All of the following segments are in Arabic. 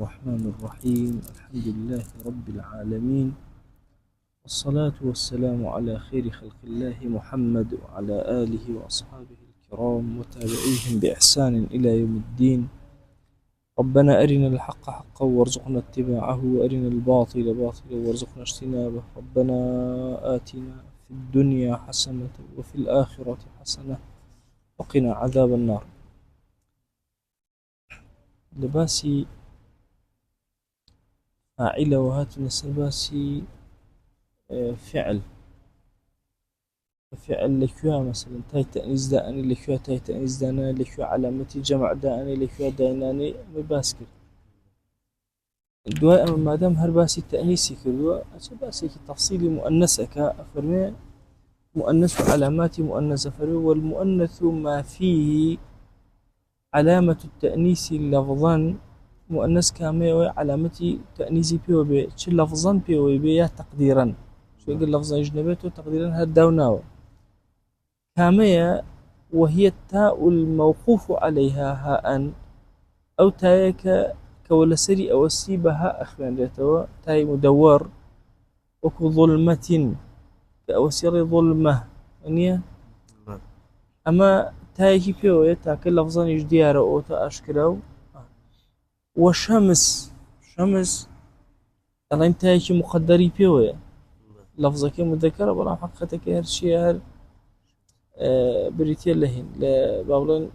الرحمن الرحيم. الحمد لله رب العالمين، والصلاة والسلام على خير خلق الله محمد وعلى آله وأصحابه الكرام وتابعيهم بإحسان إلى يوم الدين. ربنا أرنا الحق حقا وارزقنا اتباعه، وأرنا الباطل باطلا وارزقنا اجتنابه. ربنا آتنا في الدنيا حسنة وفي الآخرة حسنة وقنا عذاب النار. لباسي فاعلة وهاتنا سباسي فعل لكوا مثلا تاي تأنيز داني لكوا تاي تأنيز دانا لكوا علامتي جمع داني لكوا دايناني مباسكر دواء. أما ما دام هرباسي التأنيسي كردوا أشباسي تفصيلي مؤنثة كأفرمي مؤنث علامات مؤنثة فرمي، والمؤنث ما فيه علامة التأنيس لفظا مؤنث كامي علامتي تأنيسي بيو بي شي لفظا بيو بي يا تقديرا شو يقول لفظا أجنبيته تقديرا هداوناو كامية، وهي التاء الموقوف عليها هاء أو تايك كولسري أو السيبة هاء أخوان ريتوا تاي مدور وكو ظلمة كأوسير ظلمة يعني. أما تايكي بيو يتاك لفظا يجديار أو تأشكرو. وشمس ألين تايكي مقدري بيو لفظك مذكرة بلا حقيقتك هرشي هر بريتيا لهين لبابلين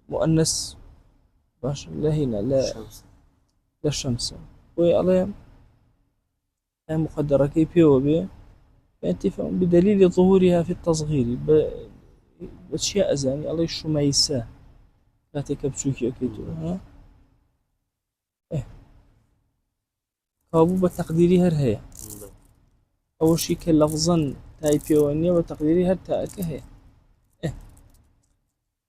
مؤنث باش لهين لا للشمس والله مقدرة كي بيو بي فهم بدليل ظهورها في التصغير بأشياء أزاني الله الشميسة لا تكبشوكي أكيدو ها كابو بتقديري هر هي أول شي كلفظا تاي بيوانية وتقديري هر تاك هي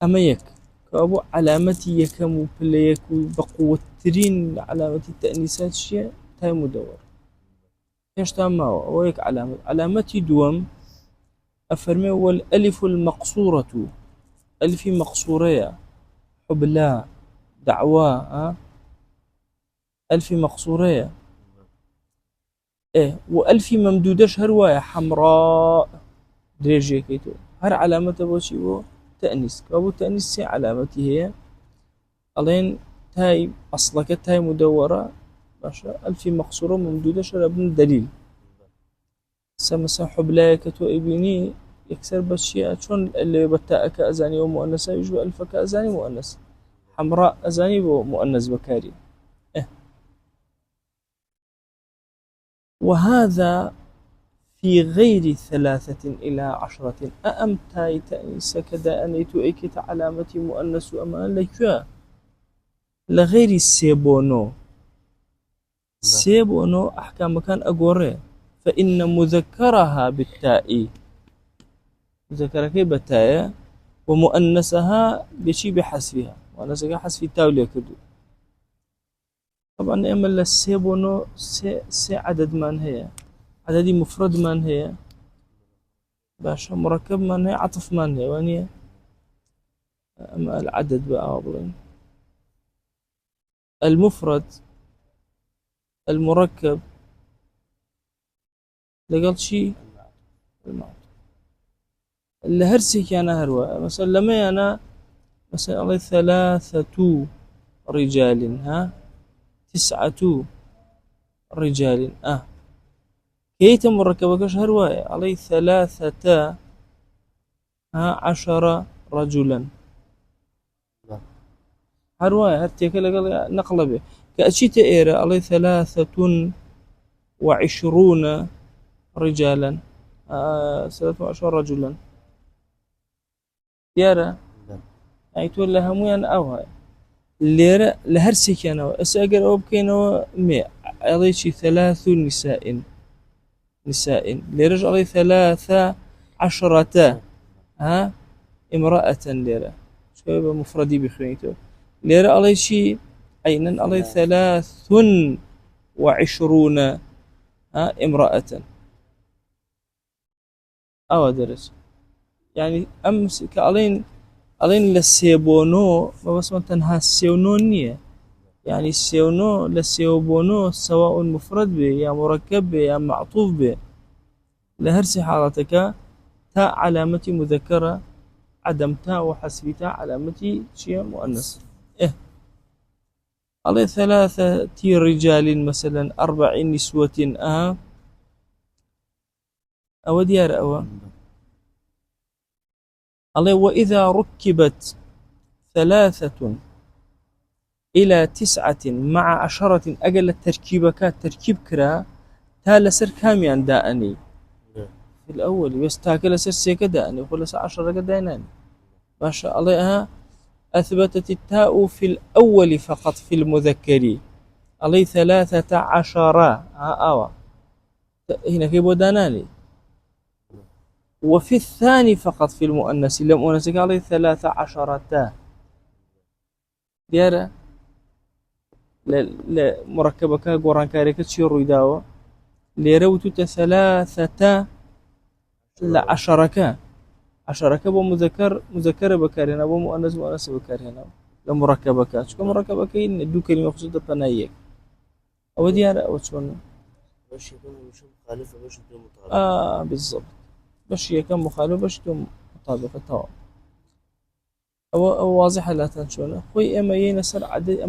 أما يك كابو علامتي يكمو بليكو بقوة ترين علامة التأنيسات شيء تاي مدور ايش تام هو هيك علامتي دوم أفرمي والألف المقصورة ألف مقصورية حبلا دعوة ألف مقصورية وألف ممدودة هرواية حمراء دريجي كيتو هر علامة بوشي بو تأنيس كابو تأنيس سي علامتي هي ألين تاي أصلك تاي مدورة باشا ألف مقصورة ممدودة ابن دليل سمسا حبلاية كتو إبني يكسر بشيء شون اللي بتاء كأزاني ومؤنثة يجوا ألف كأزاني مؤنث حمراء أزاني ومؤنث بكاري وهذا في غير 3 إلى 10 أأم تاي تأنيس كدا أنيتو إكت علامة مؤنث أمان لكوا لغير السيبونو أحكام كان أقوري فإن مذكرها بالتاء مذكرك بالتاء ومؤنثها بشي بحذفها مؤنثها حذف التاء ليكدو. طبعا إما السيبونو سي عدد من هي عدد مفرد من هي باشا مركب من هي عطف من هي وانية. أما العدد بقى المفرد المركب لقلت شي اللي هرسي أنا هروا مثلا لما أنا مثلا الله 3 رجال 9 رجال كيت مركبة كش هرواية علي 13 رجلا هرواية هرتيك لقل نقلبه كأشيت إيرا علي 23 رجالا 23 رجلا يارا يعني تقول لها مو أوها اللي لهرسي كانوا أسأجر أو بكينوا 100 علي شي 3 نساء ليرجع علي 13 امرأة ليرة شو مفردي بخويته ليرة علي شي عينا علي 23 امرأة أو درس يعني أمس كألين للسيبونو ما بس ما تنها السيونونية يعني سيونو لسيوبونو سواء مفرد به يا مركب به يا معطوف به لهرس حالتك تاء علامة مذكرة عدم تاء وحسب تاء علامة شيء مؤنث. إيه على 3 رجال مثلا 4 نسوة أو ديار أو على وإذا ركبت 3 إلى 9 مع 10 أقل التركيبك تركيب كرا تالا سر كاميان دائني في الأول بس تاكل سر سيكا دائني ولا 10 دائناني ما شاء الله. أثبتت التاء في الأول فقط في المذكر علي 13 أوا هنا في بوداناني وفي الثاني فقط في المؤنث لم أنسك علي 13 تاء ديارة لا مركبك قران كاريك تشير يداوه ليروت 3 لا 10 بو مذكر بكارهنا بو مؤنث بكارهنا لمركبك شو مركبك إن دو كلمة خصوصا بنايك أو ديارة أو شلون باش يكون مش مخالفة باش تكون مطابقة. بالضبط باش يكون مخالفة باش تكون مطابقة تمام. أو واضحة لا تنشونه خوي أما ينسر عدد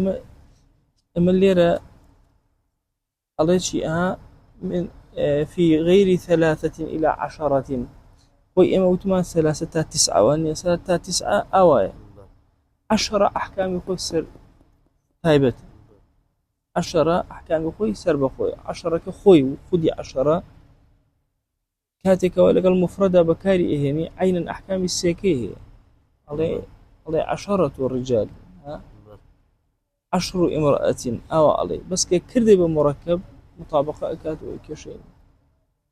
أما الليرة الله شيئها من في غير 3 إلى 10 خوي أما وتمان 3 9 وأن 3 9 أوايا 10 أحكام يخوي سر تايبت 10 أحكام يخوي سر بخوي 10 كخوي خدي 10 كاتك ولك المفردة بكاري إهني عين أحكام السيكيه عليه 10 الرجال 10 امرأة أو عليه بس كردي بمركب مطابقة أكاد وكشين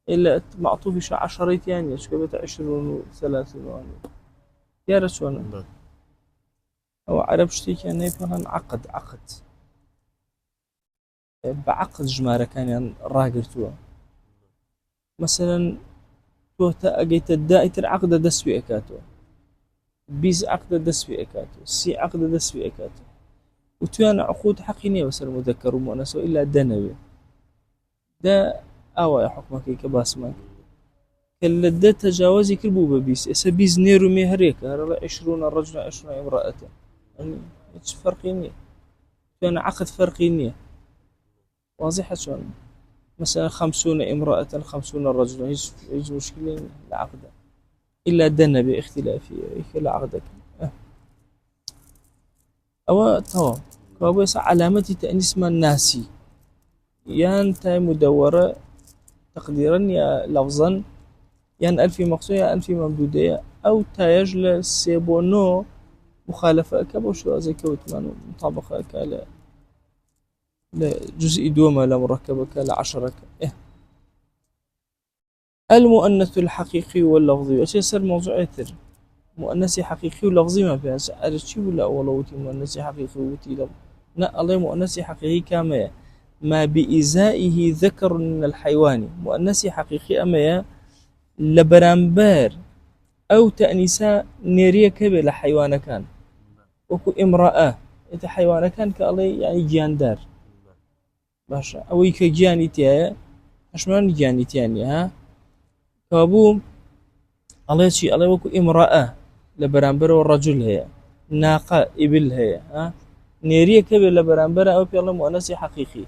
إلا معطوف شو 10 يعني شكبت 20 و30 يا رسولنا أو عرب شتي كان يفهم عقد بعقد جمارة كان يعني راقرتوا مثلا تو أجيت الدائت العقد دسوي أكاتو بيز عقد دسوي أكاتو سي عقد دسوي أكاتو وتوانا عقود حقينية بس المذكر ومؤنث إلا دنبي دا أوا حكمك كباسمك كل دا تجاوزي كربوبة بيس إسا بيز نيرو مهريك 20 رجل 20 امرأة يعني إيش فرقينية توانا عقد فرقينية واضحة شلون مثلا 50 امرأة 50 رجلا هيج مشكلة العقد إلا دنبي اختلافية لا عقدك أو تمام كابوس علامة تأنيس ما الناسي يان تاي مدورة تقديرا يا لفظا يان ألفي مقصود يا ألفي ممدودية أو تايجل سيبونو مخالفة كابوشو زي كوتمان مطابقة كلا لجزء دوما لا مركبة كلا 10 المؤنث الحقيقي واللفظي وش يصير موضوع أثر مؤنث حقيقي ولفظي ما فيها سأل شيء ولا أولوتي مؤنث حقيقي وتي لفظ لا الله مؤنث حقيقي كما ما بإزائه ذكر من الحيوان مؤنث حقيقي أما لبرامبر أو تأنيسا نيرية كبير لحيوان كان وكو امرأة إذا حيوان كان كالله يعني جاندار باشا أو يكجاني تيا أشمان جاني تياني ها كابو الله شيء الله وكو امرأة لبرامبر والرجل هي ناقة إبل هي ها نيرية كبير لبرامبر أو في الله مؤنث حقيقي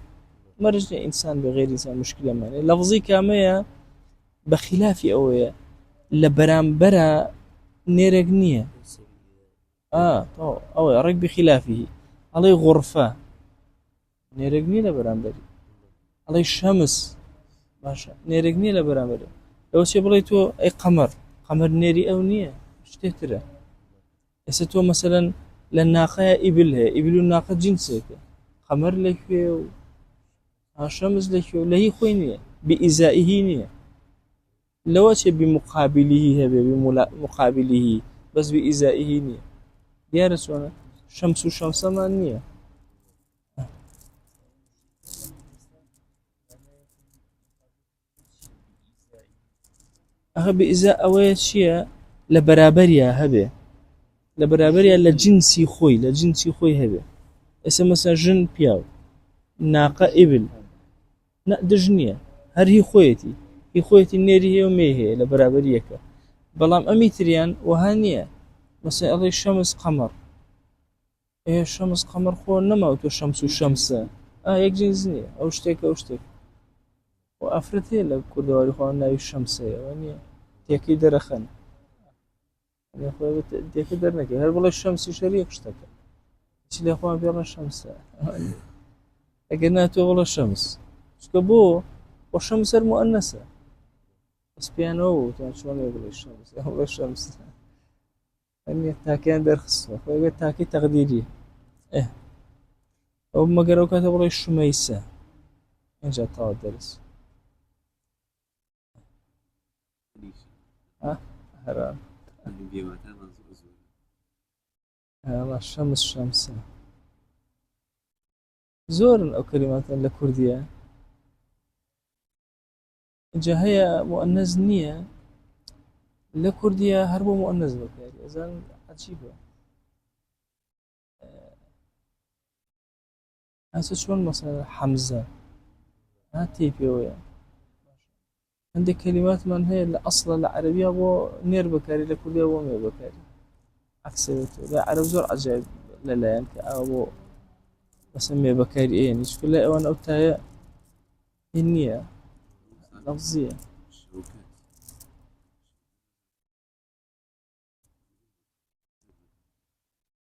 مرجع إنسان بغير إنسان مشكلة معنى لفظي كامية بخلاف أوية لبرامبر نيرجنية أو رك بخلافه عليه غرفة نيرجني لبرامبر عليه الشمس ماشا نيرجني لبرامبر لو شيء بليتو أي قمر نيري أو نية مش تهتره يستو مثلا للناقة إبلها إبل الناقة جنسك قمر لك فيه الشمس لك فيه لهي خوينية بإزائه نية لو شيء بمقابله بمقابله بس بإزائه نية يا رسولنا شمس ما نية أخي بإزاء أول شيء لبرابريا هبه لبرابريا لجنسي خوي هبه اسم مثلا جن بياو ناقة إبل نا دجنية هر هي خويتي نيري هي ومي هي لبرابريك بلام أميتريان وهانية مثلا الله الشمس قمر إيه الشمس قمر خو نموت الشمس والشمس يك جنزني أو شتك وأفرتي لك كردواري خو ناوي الشمس يعني تيكي درخن يعني أخوي تيكي درنك هل والله الشمس شريك اشتكى إيش اللي أخوان بيرنا الشمس أجناتو والله الشمس شكبو والشمس المؤنثة بس بيانو شلون يقول الشمس والله الشمس يعني التاكين درخص أخوي التاكي تقديري إيه أو ما قالوا كاتب الشميسة إن جاء طاو درس هرام والله الشمس شمسة زور أو كلمات لكردية جا هي مؤنث نية لكردية هربو مؤنث بكاري أزال عجيبة هسه شلون مثلا حمزة هاتي بيويا عندك كلمات من هي الأصل العربية أبو نير بكاري لكردية أبو مي بكاري عكس لا عرب زور عجيب لا يعني أبو بسمي بكاري إيه يعني شكل لا وأنا أوتايا النية لفظية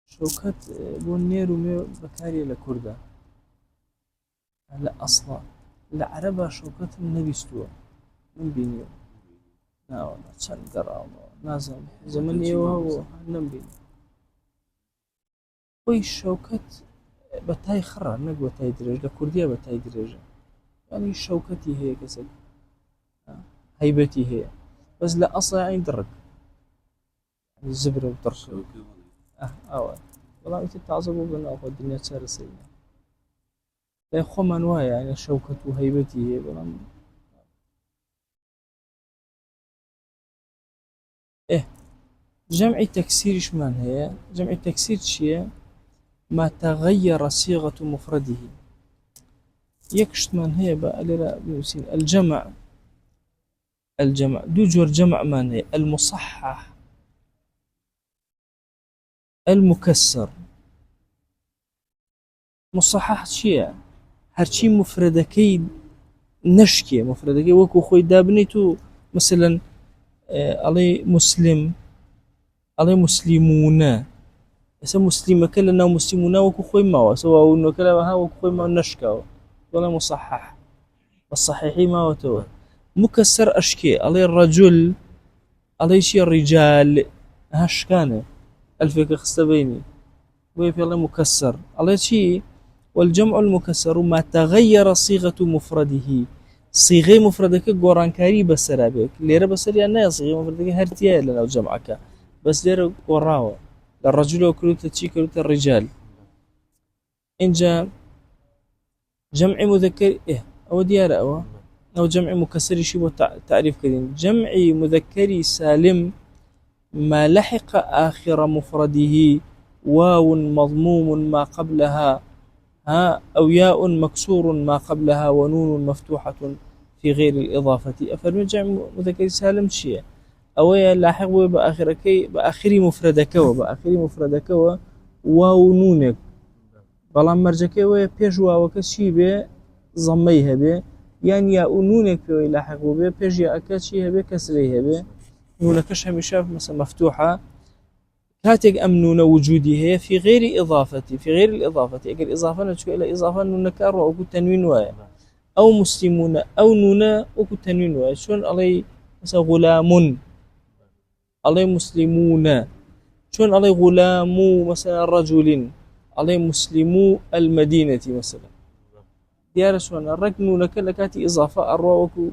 شوكت بون نير ومي بكاري لكردة لا أصلا العربة شوكت النبي استوى من بينيو لا والله شن قرام نازم زمني وهو نبي وي شوكت بتاي خرا نق بتاي درجة لكردية بتاي درجة يعني شوكتي هي كسل هيبتي هي بس لا أصلا يعني درج يعني الزبرة وطرش والله أنت تعصبوا بنا أخو الدنيا تسار سيئة لا يخو من وايا يعني شوكة وهيبتي هي بلا إيه جمع تكسير إيش من هي جمع تكسير شيء ما تغير صيغة مفرده يكشت من هي بقى لا بنسين الجمع دو جور جمع من هي المصحح المكسر مصحح شيء هرشي مفردكي نشكي مفردكي وكو خوي دابنيتو مثلا علي مسلم علي مسلمون اسم مسلمة كلنا مسلمون وكو خوي ما سواء انه كلا ها وكو خوي ما نشكا ولا مصحح والصحيحي ما وتو مكسر اشكي علي الرجل علي شي الرجال هشكانه الفك خستبيني ويفي الله مكسر علي شي والجمع المكسر ما تغير صيغة مفرده صيغة مفردك قرانكاري بسرابك ليرة بسر يعني صيغة مفردك هرتيا لنا جمعك بس ليرة قراوة للرجل وكلوت تشي كلوت الرجال إن جاء جمع مذكر أو ديار أو جمع مكسر شبه تعريف كريم جمع مذكر سالم ما لحق آخر مفرده واو مضموم ما قبلها أو ياء مكسور ما قبلها ونون مفتوحة في غير الإضافة أفرمجع مذكر سالم شيء أو لاحق بآخر مفردك واو نونك بلان مرجك وبيجوا وكشي به ضميها به يعني ياء نونك لاحق به بيجي أكشي به كسرها به نونكش هميشه مثلا مفتوحة كاتج أمنون وجوده في غير الإضافة أجل إضافة نشكو إلى إضافة نونكار وأكو تنوين واي أو مسلمون أو نونا أكو تنوين واي شون علي مثلا غلام علي مسلمون شون علي غلام مثلا رجل علي مسلمو المدينة مثلا ديار شون الركن نونك لكاتي إضافة أروكو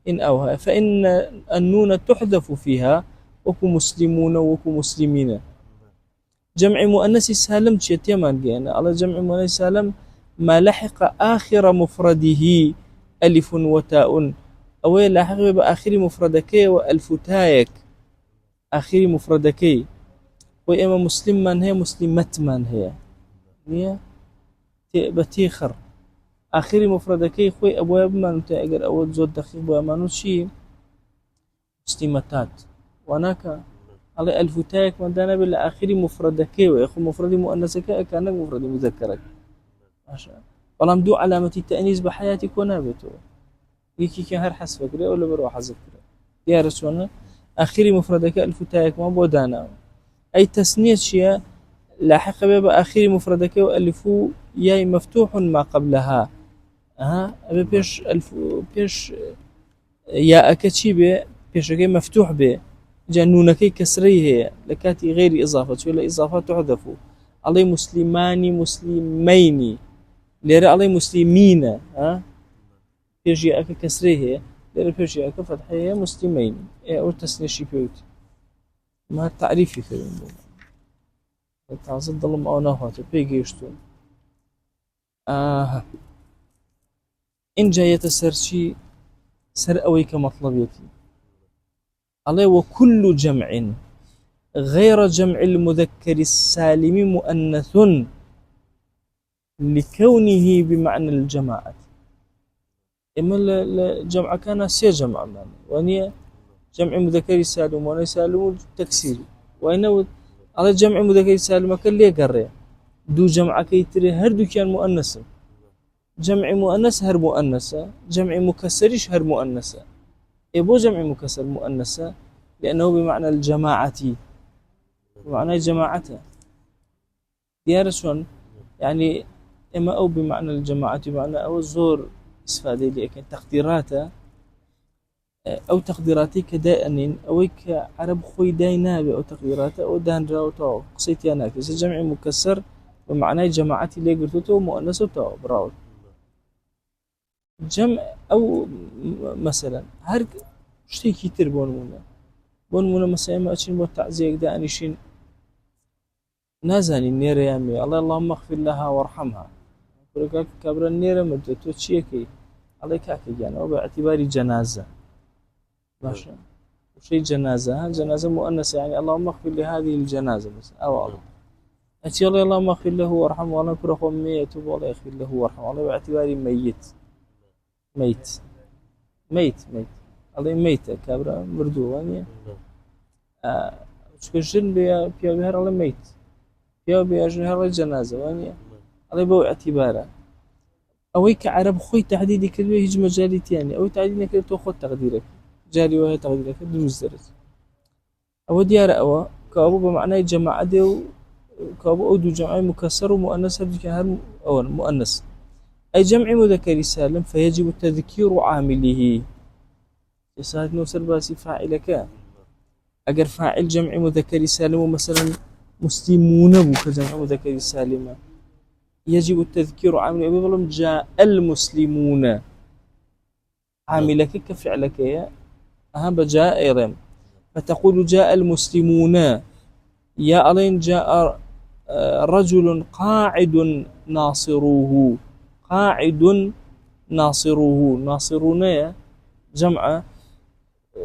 إن أوها فإن النون تحذف فيها وكو مسلمون وكو مسلمين جمع مؤنث سالم تشتيمان جينا على جمع مؤنث سالم ما لحق آخر مفرده ألف وتاء أو لاحق بآخر مفردكي وألف تايك آخر مفردكي وإما مسلم من هي مسلمت من هي بتيخر آخری مفردەکەی خۆی ئەوە بمانوتە ئەگەر ئەوە زۆر دەقیق بۆ ئەمانوت چی مستیمەتات واناکە ئەڵێ ئەلفوتایەکمەدانە بێت لە ئاخری مفردەکەیەوە یخو مفردی مؤنەسەکە ئەکانە مفردی مذەکەرەکە باشە بەڵام دوو علامەتی تەئنیس بە حیاتی کۆ نابێتەوە یەکێکیان هەر حەذف کرێ ئەو لەبەرەوە حەذف کرێ دیارە چۆنە ئاخری مفردەکە ئەلفوتایەکمان بۆ داناوە ئەی تەسنیە چییە لاحق بێ بە ئاخری مفردەکە و ئەلف و یای مەفتوح ما قبلها ئەبێ پێش یاءەکە چی بێ پێشەکەی مەفتوح بێ جا نونەکەی کەسرەی هەیە لە کاتی غێری ئیضافە چوە لە ئیضافە تحذف ئەڵێ مسلیمانی مسلیمەینی لێرە ئەڵێ مسلیمینە پێش یاءەکە کەسرەی هەیە لێرە پێش یاءەکە فەتحەی هەیە مسلیمەینی ئەو تەسنیەشی پێوتی ما تعریفی کردن بۆ تازە دڵم ئەو ناهاتە پێی گەیشتووە اینجا یەتە سەرچی سەر ئەوەی کە مەطلەبێتی عليه وكل جمع غير جمع المذكر السالم مؤنث لكونه بمعنى الجماعة إما الجمع كان سي جمع معنى وأني جمع مذكر سالم وأنا سالم تكسيري وأنا على جمع مذكر سالم كان ليه قرية دو جمع كيتري هردو كان مؤنث جمع مؤنث هر مؤنثة جمع مكسرش هر مؤنثة يبو جمع مكسر مؤنثة لأنه بمعنى الجماعة بمعنى جماعته ديارشون يعني إما أو بمعنى الجماعة بمعنى أو الزور استفادة لكن تقديراته أو تقديراتي كدائن أو كعرب خوي داينابي أو تقديراته أو دان راو تو قصيت أنا كذا جمع مكسر بمعنى جماعتي اللي قلته مؤنثة تو براو جمع أو مثلا هر شتي كتير بونمونا مثلا ما أشين بو تعزيك دا أنيشين نازاني النيرة يامي الله اللهم اغفر لها وارحمها ولكن كبر النيرة مدتو تشيكي الله كاكي يعني أو باعتباري جنازة ماشي وشي جنازة جنازة مؤنثة يعني اللهم اغفر لهذه الجنازة مثلا أو الله أتي الله اللهم اغفر له وارحمه والله كره ميت والله يغفر له وارحمه الله باعتباري ميت الله ميت كابرا مردو يعني شكرشن بيا بهر الله ميت بيا جنهر الجنازة يعني الله بو اعتباره أويك عرب خوي تحديدي كلمة هيج مجالي يعني أو تعديلنا كده تأخذ تقديرك جاري وهي تقديرك دروس درس أو ديار أو كابو بمعنى جماعة ديو كابو أو دو جماعة مكسر ومؤنث هذا كان أو مؤنث أي جمع مذكر سالم فيجب تذكير عامله يساعد نوصل باسي فاعلك أجر فاعل جمع مذكر سالم مثلا مسلمون أبو كجمع مذكر سالم يجب التذكير عامله أبي جاء المسلمون عاملك كفعلك يا أهم جاء أيضا فتقول جاء المسلمون يا ألين جاء رجل قاعد ناصروه قاعد ناصرون جمع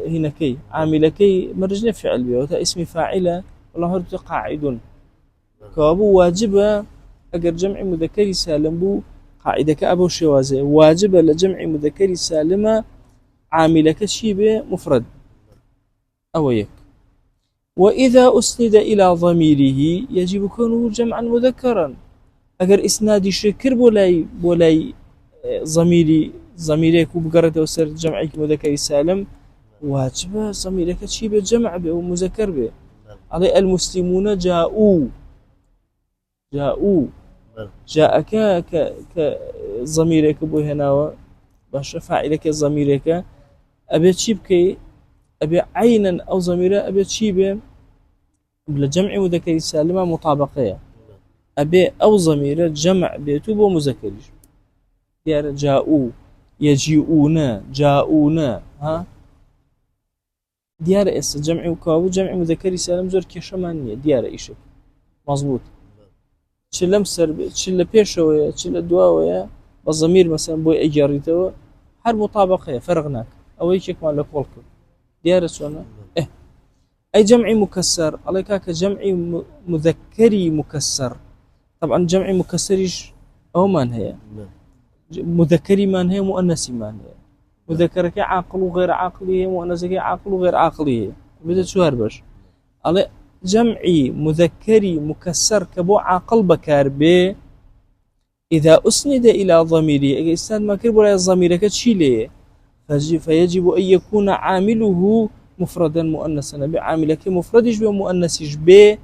هنا كي عامل كي مرجنا فعل به وتا اسم فاعله والله هرت قاعد كابو واجبه اگر جمع مذكر سالم بو قاعده كابو شوازه واجبه لجمع مذكر سالمه عاملك شيبه مفرد او يك واذا اسند الى ضميره يجب كونه جمعا مذكرا اگر اسنادي شكر بولاي ضميرك وبقرته وسر جمعك مذكر سالم واجب ضميرك شي بالجمع به ومذكر به على المسلمون جاءوا جاءك ك ضميرك بو هنا باش فاعلك ضميرك ابي تشيبكي ابي عينا او ضميره ابي تشيبه بالجمع مذكر سالم مطابقه ابي او ضميره جمع بيتو بو مذكر ديار جاءوا يجيئون جاءون ها ديار اس جمع وكاو جمع مذكر سالم زور كشمانيه ديار ايش مظبوط تشلم سر تشل بيشويه تشل دواويه بالضمير مثلا بو اجاريته هر مطابقه فرغناك او يشك مالك ولك ديار سنه اي جمع مكسر عليك جمع مذكري مكسر طبعا جمع مكسرش أو من هي مذكري من هي مؤنثي من هي مذكرك عاقل وغير عاقلي مؤنثك عاقل وغير عاقلي بدأ شو هربش على جمعي مذكري مكسر كبو عاقل بكار ب إذا أسند إلى ضميري إستاذ ما كرب ولا ضميرك تشيله فيجب أن يكون عامله مفردا مؤنثا بعاملك مفردش بمؤنثش ب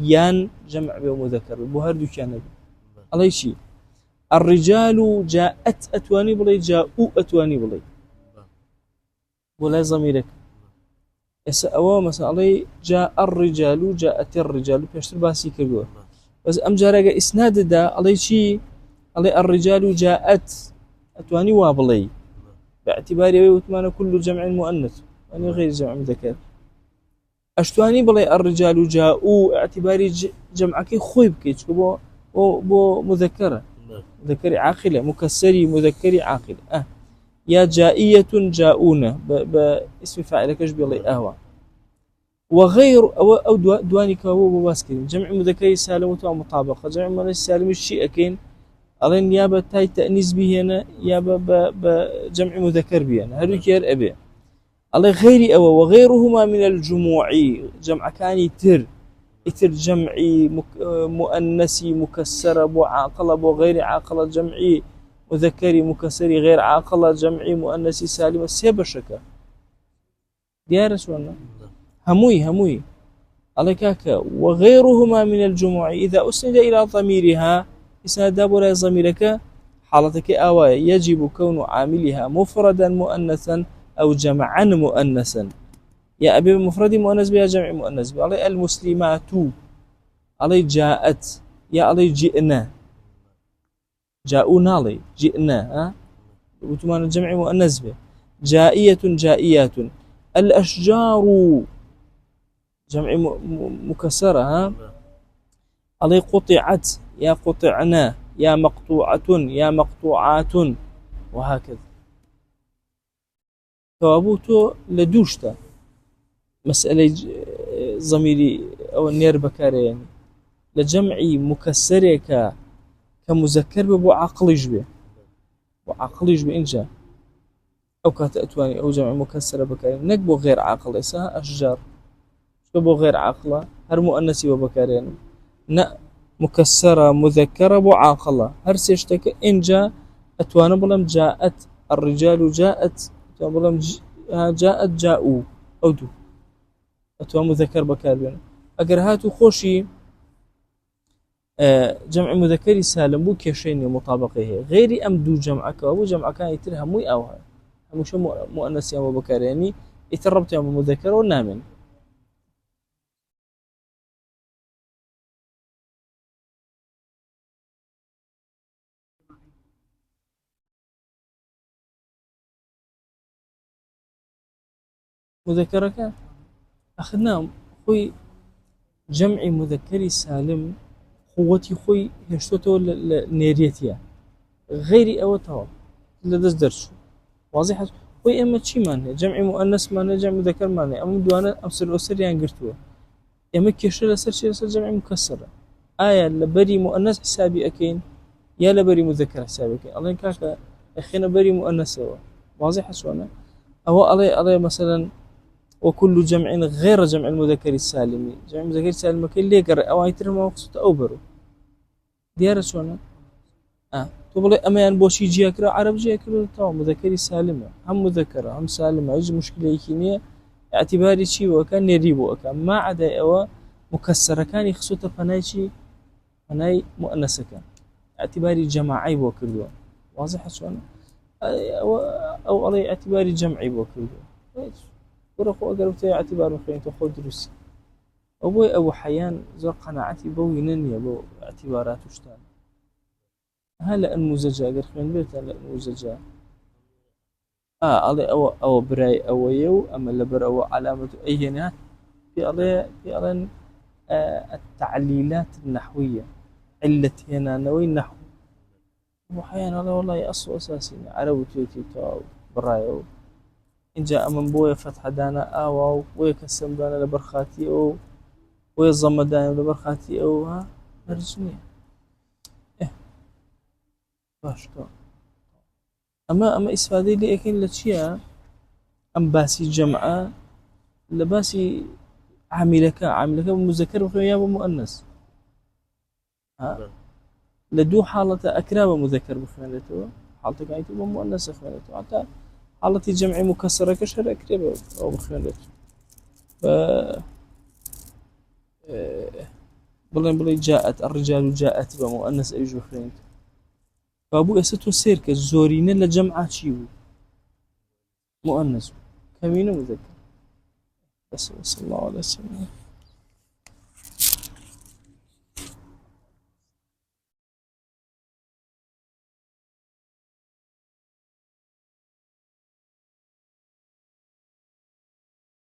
يان جمع بمذكر بهردو كان الله شيء الرجال جاءت أتواني بلي جاءوا أتواني بلي ولا ضميرك أو مثلا علي جاء الرجال جاءت الرجال بيشتر باسي كبير بس أم جارك إسناد دا علي شيء علي الرجال جاءت أتواني وابلي باعتبار وثمان كل جمع مؤنث يعني غير جمع مذكر أشتواني بلي الرجال جاءوا اعتباري جمعك خويب كيتش بو مذكرة مذكري عاقلة مكسري مذكري عاقلة يا جائية جاؤون باسم فاعل كشبي الله أهوى وغير أو دواني كهو بواسكين جمع مذكري سالم ومطابقة جمع مؤنث سالم الشيء أكين أظن يابا تاي تأنيس به هنا يابا بجمع مذكر به هنا هذا كير أبي الله غيري أو وغيرهما من الجموع جمع كاني تر جمعي مؤنثي مكسر ابو عاقل ابو غير عاقل جمعي مذكري مكسري غير عاقل جمعي مؤنثي سالم سيب الشكا ديار شوانا هموي عليك وغيرهما من الجموع إذا أسند إلى ضميرها إسناد ولا ضميرك حالتك آواية يجب كون عاملها مفردا مؤنثا أو جمعا مؤنثا يا أبي مفرد مؤنث بها جمع مؤنث بها علي المسلمات علي جاءت يا علي جئنا جاءونا علي جئنا وتمان الجمع مؤنث به جائية جائيات الأشجار جمع مكسرة علي قطعت يا قطعنا يا مقطوعة يا مقطوعات وهكذا كوابوتو لدوشتا مسألة ضميري أو النير بكاري يعني لجمعي مكسرك كمذكر ببو عقليش به وعقليش بإنجا أو كاتأتواني أو جمع مكسر بكاري نكبو غير عقل إساها أشجار بو غير عقلة هر مؤنسي وبكاري يعني مكسرة مذكرة بو عاقلة هر سيشتك إنجا أتوانا بلم جاءت الرجال جاءت بلم جاءت جاءوا أو دو أتوان مذكر بكار بينه أجر هاتو خوشي جمع مذكري سالم بو كيشين مطابقه غير أم دو جمعك أو جمعك يترها موي أو هاي همش مؤنث يا بكار يعني يتربط يا مذكر ونامن مذكرك أخذناهم خوي جمع مذكري سالم قوتي خوي هشتوتو نيريتيا غيري أو توا لدس درسو واضح خوي أما تشي مانه جمع مؤنث مانه جمع مذكر مانه أما دوانا أمسر أسر ينقرتوه أما كيشر أسر شيء أسر جمع مكسرة آية لبري مؤنث حسابي أكين يا لبري مذكر حسابي أكين الله كاكا أخينا بري مؤنث هو واضح شوانا أو علي مثلا وكل جمع غير جمع المذكر السالم جمع المذكر السالم كل اللي يقرأ أو يتر ما مقصود أوبرو ديار شوانا تقول أما بوشي جيكرا عرب جيكرا تو مذكر سالمة هم مذكرة هم سالمة أي مشكلة يكينية اعتباري شيء وكان يريبو وكان ما عدا أو مكسرة كان يخصوت فناي شيء فناي مؤنثة كان اعتباري جماعي وكردوا واضح شوانا أو على اعتباري جمعي وكردوا ورقوا أقربتي اعتبار مخين تأخذ دروسي أبوي أبو حيان زر قناعتي بوي نني أبو اعتبارات وشتان هلا المزجة أقر خين بيت هلا المزجة علي أو براي أو يو أما لبر أو علامة أيهنها في على التعليلات النحوية علة هنا نوي نحو أبو حيان هذا والله أصل أساسي عربي تيتي تو براي إن جاء من بويا فتح دانا أو ويكسم دانا لبرخاتي أو ويضم دانا لبرخاتي أو ها هرجني باش تا اما استفاده لي اكن لتشيا ام باسي جمعه لباسي عاملك مذكر ويا مؤنث ها لدو حالة أكراب مذكر بخوانته حالتك عيتو بمؤنث بخوانته حتى حالة جمع مكسرة كشر أكراب أو بخوانته ف بلي جاءت الرجال جاءت بمؤنث أيش بخوانته فأبو أسد والسير كالزورين لجمعة شيو مؤنث كمين مذكر بس صلى الله عليه وسلم